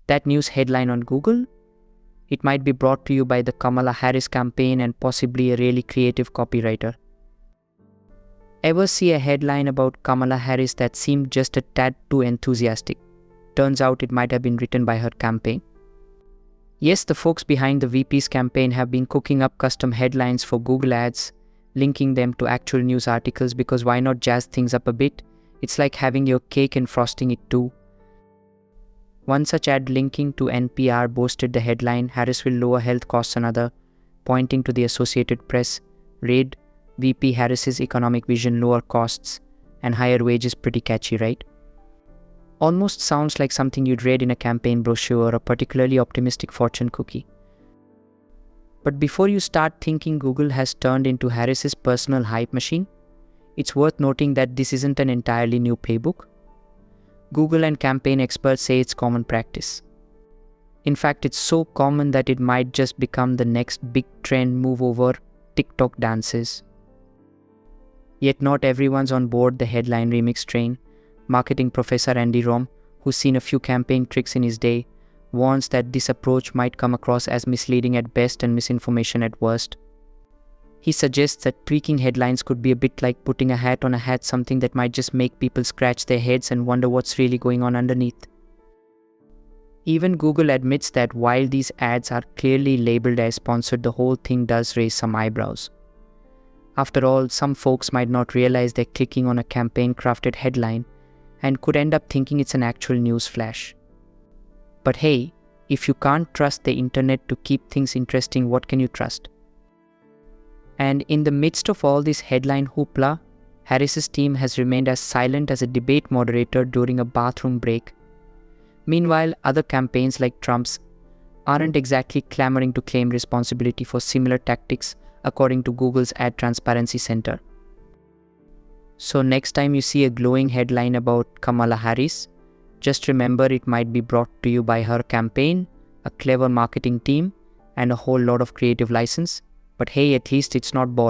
That news headline on Google? It might be brought to you by the Kamala Harris campaign and possibly a really creative copywriter. Ever see a headline about Kamala Harris that seemed just a tad too enthusiastic? Turns out it might have been written by her campaign. Yes, the folks behind the VP's campaign have been cooking up custom headlines for Google Ads, linking them to actual news articles, because why not jazz things up a bit? It's like having your cake and frosting it too. One such ad linking to NPR boasted the headline, "Harris will lower health costs another," pointing to the Associated Press. Read, VP Harris's economic vision, lower costs and higher wages. Pretty catchy, right? Almost sounds like something you'd read in a campaign brochure or a particularly optimistic fortune cookie. But before you start thinking Google has turned into Harris's personal hype machine, it's worth noting that this isn't an entirely new playbook. Google and campaign experts say it's common practice. In fact, it's so common that it might just become the next big trend move over TikTok dances. Yet not everyone's on board the headline remix train. Marketing professor Andy Rom, who's seen a few campaign tricks in his day, warns that this approach might come across as misleading at best and misinformation at worst. He suggests that tweaking headlines could be a bit like putting a hat on a hat, something that might just make people scratch their heads and wonder what's really going on underneath. Even Google admits that while these ads are clearly labeled as sponsored, the whole thing does raise some eyebrows. After all, some folks might not realize they're clicking on a campaign-crafted headline and could end up thinking it's an actual news flash. But hey, if you can't trust the internet to keep things interesting, what can you trust? And in the midst of all this headline hoopla, Harris's team has remained as silent as a debate moderator during a bathroom break. Meanwhile, other campaigns like Trump's aren't exactly clamoring to claim responsibility for similar tactics, according to Google's Ad Transparency Center. So next time you see a glowing headline about Kamala Harris, just remember it might be brought to you by her campaign, a clever marketing team, and a whole lot of creative license. But hey, at least it's not boring.